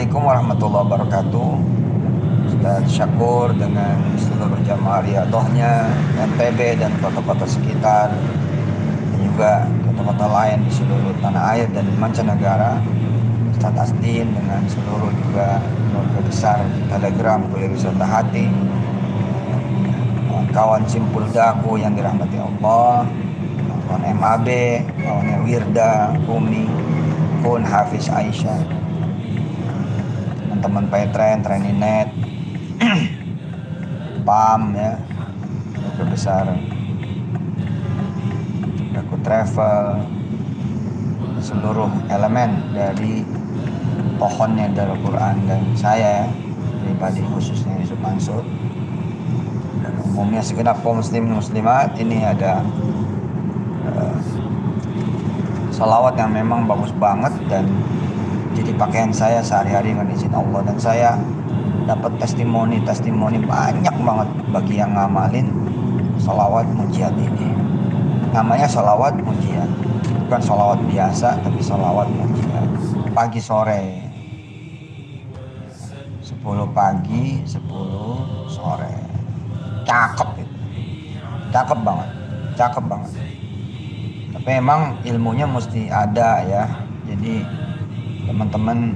Assalamualaikum warahmatullahi wabarakatuh. Ustaz Syakur dengan seluruh jamaah riyadhahnya, NTB dan kota-kota sekitar, dan juga kota-kota lain di seluruh tanah air dan mancanegara. Ustaz Asdin dengan seluruh juga keluarga besar Telegram Kuliah Wisata Hati, kawan Simpul Daku yang dirahmati Allah, kawan MAB, kawannya Wirda, Umi, Kun, Hafiz, Aisyah, teman-teman Petren, Treninet, PAM ya, keluarga besar Daku Travel, seluruh elemen dari pohonnya Darul Quran dan saya pribadi khususnya Yusuf Mansur dan umumnya segenap kaum muslimin muslimat. Ini ada salawat yang memang bagus banget dan jadi pakaian saya sehari-hari dengan izin Allah, dan saya dapat testimoni banyak banget bagi yang ngamalin salawat mujiat ini. Namanya salawat mujiat, bukan salawat biasa tapi salawat mujiat. Pagi sore 10 pagi 10 sore, cakep itu, cakep banget. Tapi emang ilmunya mesti ada ya. Jadi teman-teman,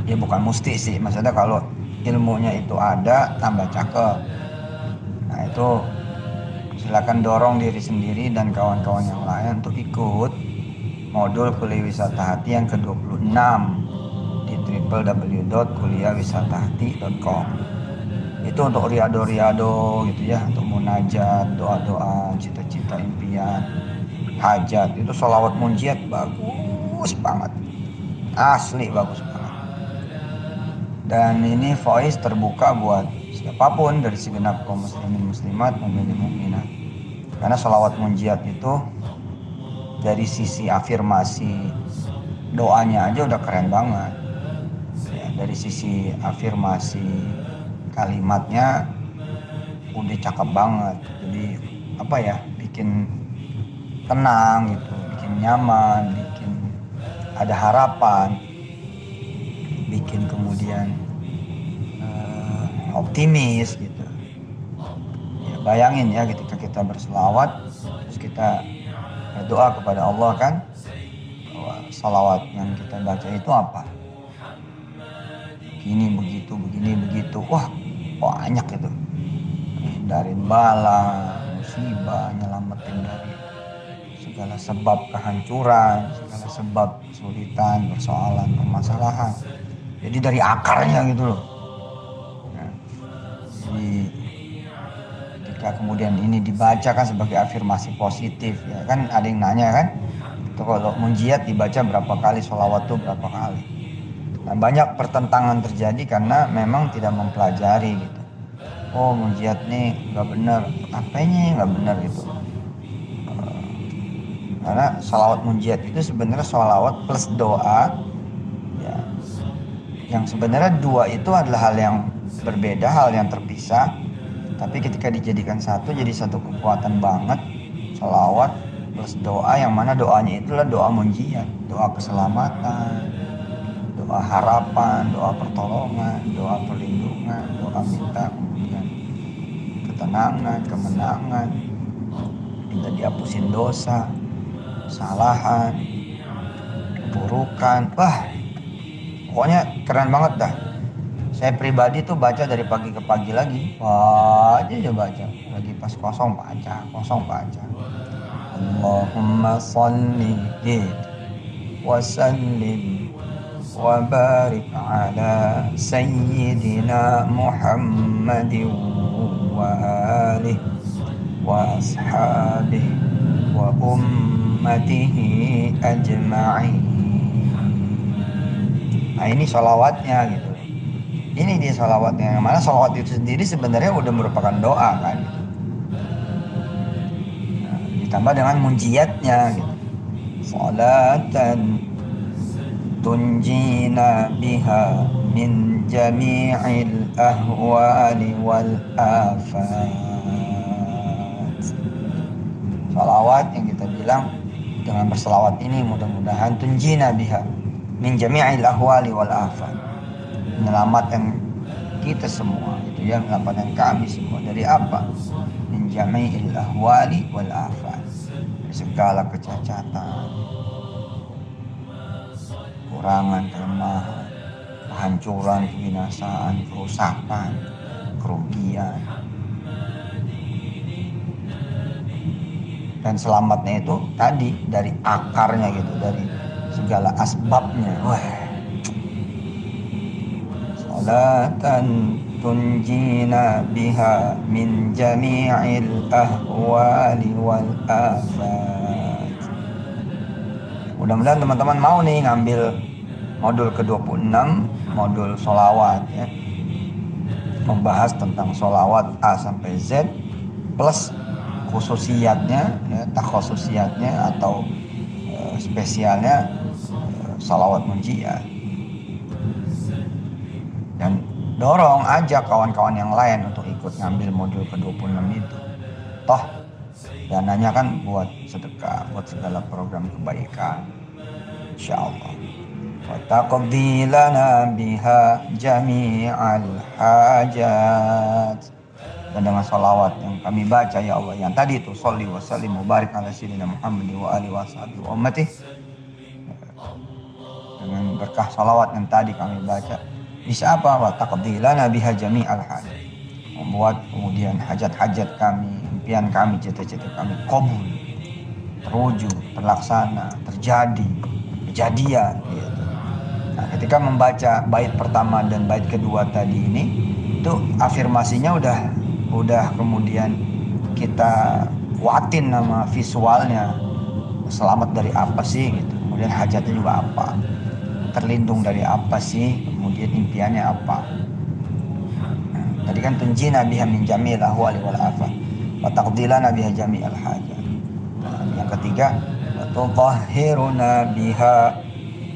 ya bukan mesti sih, maksudnya kalau ilmunya itu ada tambah cakep. Nah itu silakan dorong diri sendiri dan kawan-kawan yang lain untuk ikut modul Kuliah Wisata Hati yang ke-26 di www.kuliahwisatahati.com. Itu untuk riado gitu ya, untuk munajat, doa-doa, cita-cita, impian, hajat. Itu sholawat munjiat bagus banget, asli bagus banget. Dan ini voice terbuka buat siapapun dari segenap kaum muslimin muslimat, mukminin mukminat. Karena sholawat munjiat itu dari sisi afirmasi doanya aja udah keren banget ya, dari sisi afirmasi kalimatnya udah cakep banget. Jadi apa ya, bikin tenang gitu, bikin nyaman, bikin ada harapan, bikin kemudian optimis gitu ya. Bayangin ya, ketika kita berselawat terus kita berdoa kepada Allah kan, bahwa salawat yang kita baca itu apa, begini begitu, wah banyak itu, hindarin bala musibah, nyelamatin dari segala sebab kehancuran, segala sebab kesulitan, persoalan, permasalahan. Jadi dari akarnya gitu loh. Nah, jadi ketika kemudian ini dibacakan sebagai afirmasi positif ya kan, ada yang nanya kan, itu kalau munjiat dibaca berapa kali, sholawat tuh berapa kali. Nah, banyak pertentangan terjadi karena memang tidak mempelajari gitu. Oh munjiat nih nggak benar, apanya nggak benar gitu. Karena sholawat munjiat itu sebenarnya sholawat plus doa ya, yang sebenarnya dua itu adalah hal yang berbeda, hal yang terpisah, tapi ketika dijadikan satu jadi satu kekuatan banget. Sholawat plus doa, yang mana doanya itulah doa munjiat, doa keselamatan, doa harapan, doa pertolongan, doa perlindungan, doa minta kemudian ketenangan, kemenangan, minta dihapusin dosa, kesalahan, keburukan. Wah pokoknya keren banget dah. Saya pribadi tuh baca dari pagi ke pagi lagi, wah aja baca, lagi pas kosong baca. Allahumma sholli gitu wa sallim wa barik ala sayyidina Muhammadin wa alihi wa ashabihi wa ummatihi ajma'in. Nah ini sholawatnya gitu. Ini dia sholawatnya, yang mana sholawat itu sendiri sebenarnya udah merupakan doa kan gitu. Nah, ditambah dengan munjiatnya gitu. Sholatan tunjina biha min jami'il ahwali wal afat. Sholawat yang kita bilang, dengan berselawat ini mudah-mudahan tunjina biha min jami'il ahwali wal afat, menyelamatkan kita semua, itu ya, menyelamatkan kami semua dari apa? Min jami'il ahwali wal afat, dari segala kecacatan, kekurangan, kelemahan, kehancuran, kebinasaan, kerusakan, kerugian. Dan selamatnya itu tadi dari akarnya gitu, dari segala asbabnya. Wah, salatan tunjina biha min jami'il ahwali wal afat. Mudah-mudahan teman-teman mau nih ngambil modul ke-26, modul sholawat ya, membahas tentang sholawat A sampai Z plus khususiyatnya ya, takhususiyatnya atau spesialnya sholawat munjiat. Dan dorong aja kawan-kawan yang lain untuk ikut ngambil modul ke-26 itu. Toh dananya kan buat sedekah, buat segala program kebaikan, insyaallah. Wa taqdi lana biha jami'al hajat. Dan dengan salawat yang kami baca ya Allah, yang tadi itu sholli wa sallim mubarik ala sayyidina Muhammad wa alihi wa sahbihi wa ummati, dengan berkah salawat yang tadi kami baca bisa apa? Wa taqdi lana biha jami'al hajat, membuat kemudian hajat-hajat kami, impian kami, cita-cita kami qabul, terwujud, terlaksana, terjadi, kejadian gitu. Nah, ketika membaca bait pertama dan bait kedua tadi ini, itu afirmasinya udah kemudian kita kuatin nama visualnya. Selamat dari apa sih gitu, kemudian hajatnya juga apa, terlindung dari apa sih, kemudian impiannya apa. Tadi kan tunjina biha min jami'il ahwali wal afat wa taqdilana biha jami'al hajat. Yang ketiga, wa tutahhiruna biha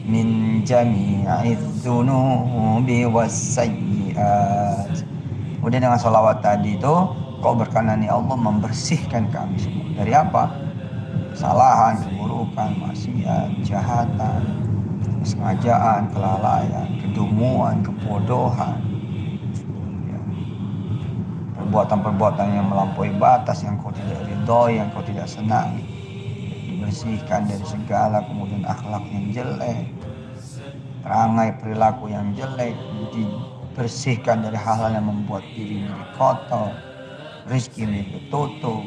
min jami'iz dzunubi was sayyi'at. Kemudian dengan sholawat tadi itu kau berkenan ya Allah membersihkan kami semua dari apa? Kesalahan, keburukan, maksiat, kejahatan, kesengajaan, kelalaian, kedunguan, kebodohan, ya, perbuatan-perbuatan yang melampaui batas, yang kau tidak ridhoi, yang kau tidak senangi. Dibersihkan dari segala kemudian akhlak yang jelek, perangai perilaku yang jelek, dibersihkan dari hal-hal yang membuat diri menjadi kotor, rezeki menjadi tutup,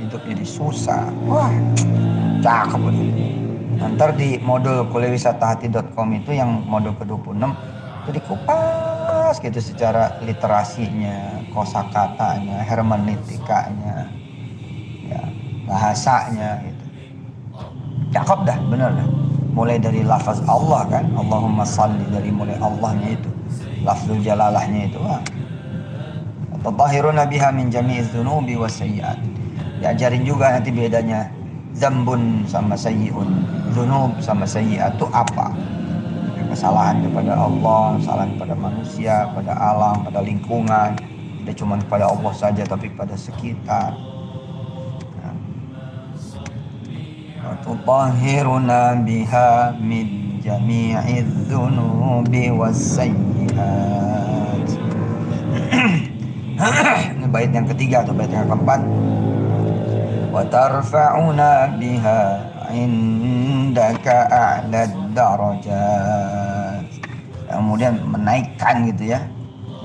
hidup jadi susah. Wah, cakep ini. Ntar di modul kuliahwisatahati.com itu yang modul ke-26 itu dikupas gitu secara literasinya, kosakatanya, hermeneutikanya, ya, bahasanya gitu. Cakep dah, bener dah. Mulai dari lafaz Allah kan, Allahumma salli, dari mulai Allahnya itu, lafzul jalalahnya itu. Tatahhiruna biha min jami'iz dzunubi was sayyi'at. Diajarin juga nanti bedanya zambun sama sayyi'un, dzunub sama sayyi'at itu apa? Kesalahan kepada Allah, kesalahan kepada manusia, pada alam, pada lingkungan. Tidak cuma kepada Allah saja tapi pada sekitar. Tutahhiruna biha min jami'iz dzunubi was sayyi'at. Ini bait yang ketiga atau bait yang keempat. Wa tarfa'una biha indaka a'lad darajat. Kemudian menaikkan gitu ya,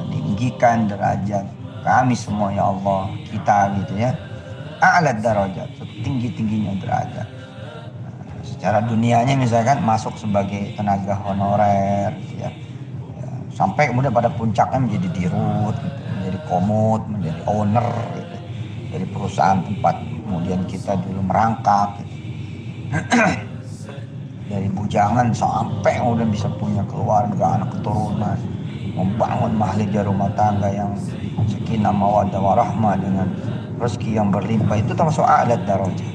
meninggikan derajat kami semua ya Allah, kita gitu ya. A'lad darajat, setinggi-tingginya derajat. Secara dunianya misalkan masuk sebagai tenaga honorer gitu ya. Sampai kemudian pada puncaknya menjadi dirut gitu, menjadi komut, menjadi owner gitu, dari perusahaan tempat kemudian kita dulu merangkap gitu. Dari bujangan sampai kemudian bisa punya keluarga, anak keturunan, membangun mahligai rumah tangga yang sakinah mawaddah warahmah dengan rezeki yang berlimpah, itu termasuk a'lad darajat.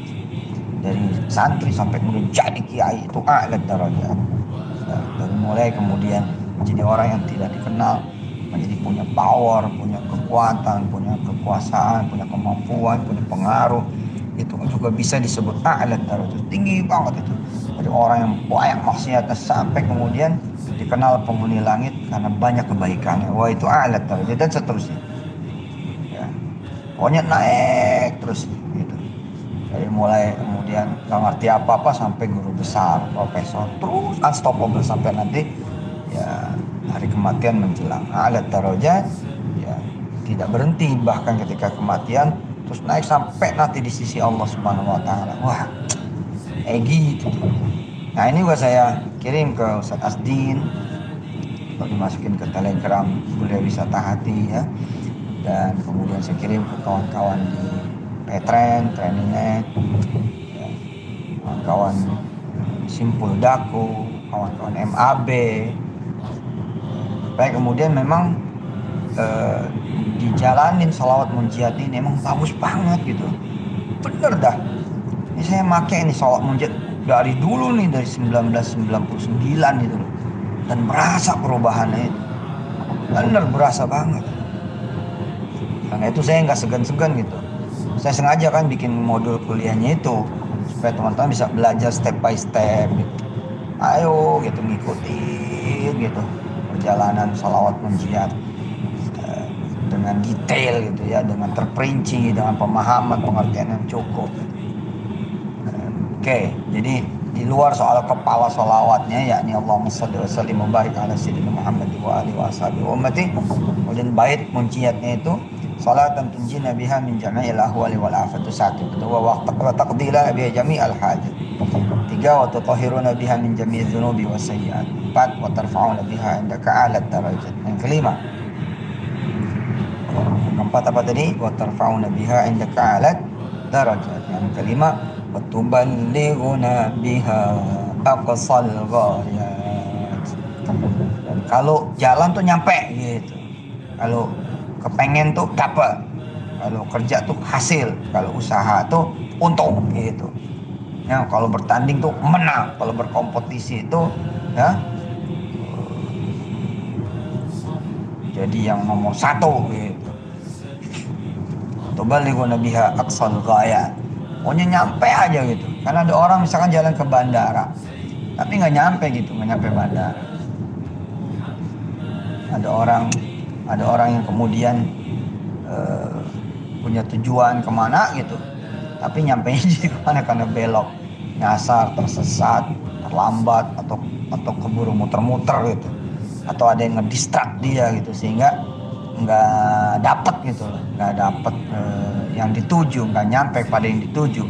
Dari santri sampai kemudian jadi kiai itu a'lad darajat. Dari mulai kemudian menjadi orang yang tidak dikenal, menjadi punya power, punya kekuatan, punya kekuasaan, punya kemampuan, punya pengaruh, itu juga bisa disebut a'lad darajat, tinggi banget itu. Ada orang yang banyak maksiatnya sampai kemudian dikenal penghuni langit karena banyak kebaikannya. Wah, itu a'la darajat dan seterusnya. Ya. Pokoknya naik terus gitu. Dari mulai kemudian nggak ngerti apa-apa sampai guru besar, profesor, terus unstoppable sampai nanti ya hari kematian menjelang. A'la darajat ya tidak berhenti, bahkan ketika kematian terus naik sampai nanti di sisi Allah Subhanahu wa taala. Wah, gitu. Nah, ini juga saya kirim ke Ustadz Asdin untuk dimasukin ke Telegram Kuliah Wisata Hati ya. Dan kemudian saya kirim ke kawan-kawan di Petren, Trainingnet, ya, kawan-kawan Simpul Daku, kawan-kawan MAB. Baik, kemudian memang dijalanin salawat munjiat ini emang bagus banget gitu. Bener dah. Ini saya pakai ini salawat munjiat dari dulu nih, dari 1999 gitu loh. Dan berasa perubahannya itu. Bener berasa banget. Karena itu saya nggak segan-segan gitu. Saya sengaja kan bikin modul kuliahnya itu supaya teman-teman bisa belajar step by step gitu. Ayo gitu ngikutin gitu perjalanan salawat munjiat dengan detail gitu ya, dengan terperinci, dengan pemahaman pengertian yang cukup. Oke, jadi di luar soal kepala sholawatnya yakni Allahumma shalli wa sallim wa barik ala sayyidina Muhammad wa alihi washabihi wa ummati, kemudian bait munciatnya itu salatan tunjina biha min jami'il ahwali wal afat, satu. Kedua, wa taqdila biha jami'al hajat. Tiga, wa tutahhiruna biha min jami'idz dzunubi was sayyi'at. Empat, wa tarfa'una biha indaka a'la darajat. Yang kelima, keempat apa tadi? Wa tarfa'una biha indaka a'la darajat. Yang kelima, wa tuballighuna biha aqsal ghayat. Dan kalau jalan tuh nyampe gitu. Kalau kepengen tuh dapat, kalau kerja tuh hasil, kalau usaha tuh untung gitu. Ya, kalau bertanding tuh menang, kalau berkompetisi itu ya jadi yang nomor satu gitu. Tuballighuna biha aqsal ghayat. Pokoknya nyampe aja gitu. Karena ada orang misalkan jalan ke bandara tapi nggak nyampe gitu, nggak nyampe bandara. Ada orang yang kemudian punya tujuan kemana gitu, tapi nyampe jadi kemana karena belok, nyasar, tersesat, terlambat atau keburu muter-muter gitu, atau ada yang ngedistract dia gitu sehingga nggak dapet gitu, nggak dapet yang dituju, nggak nyampe pada yang dituju.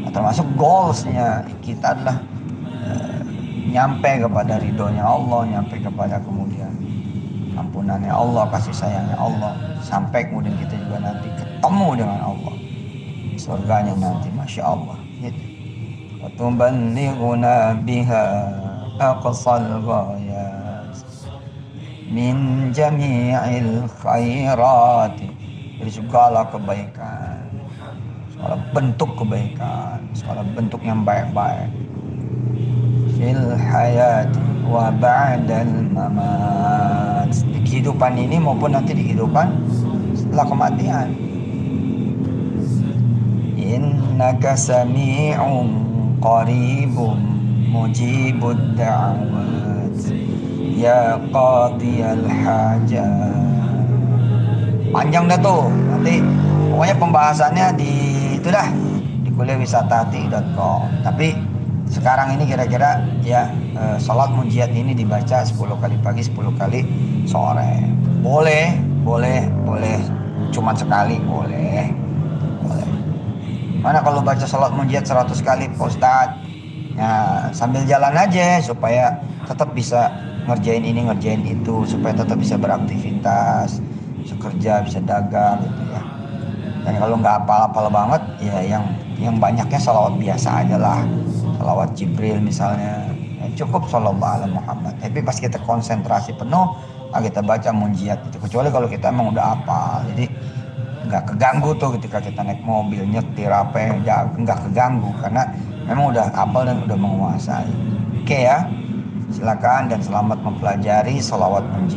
Nah, termasuk goalsnya kita adalah nyampe kepada ridhonya Allah, nyampe kepada kemudian ampunannya Allah, kasih sayangnya Allah, sampai kemudian kita juga nanti ketemu dengan Allah surganya nanti, masya Allah gitu. Wa tuballighuna biha aqsal ghayat min jami'il khairat, dari segala kebaikan, segala bentuk kebaikan, segala bentuk yang baik-baik, fil hayati wa ba'dal mamat, di kehidupan ini maupun nanti di kehidupan setelah kematian. Innaka sami'un qaribun mujibud da'wat ya qadiyal hajat. Panjang dah tuh, nanti pokoknya pembahasannya di itu dah di kuliahwisatahati.com. Tapi sekarang ini kira-kira ya salat munjiat ini dibaca 10 kali pagi, 10 kali sore. Boleh cuman sekali boleh. Mana kalau baca salat munjiat 100 kali Pak Ustadz? Ya, sambil jalan aja supaya tetap bisa ngerjain ini, ngerjain itu, supaya tetap bisa beraktivitas, bisa kerja, bisa dagang gitu ya. Dan kalau nggak apal-apal banget ya yang banyaknya salawat biasa aja lah. Salawat Jibril misalnya, ya cukup sallallahu alaihi Muhammad. Tapi pas kita konsentrasi penuh, kita baca munjiat itu. Kecuali kalau kita emang udah hafal, jadi nggak keganggu tuh ketika kita naik mobil, nyetir apa, nggak keganggu karena memang udah hafal dan udah menguasai. Oke ya, silakan dan selamat mempelajari salawat munjiat.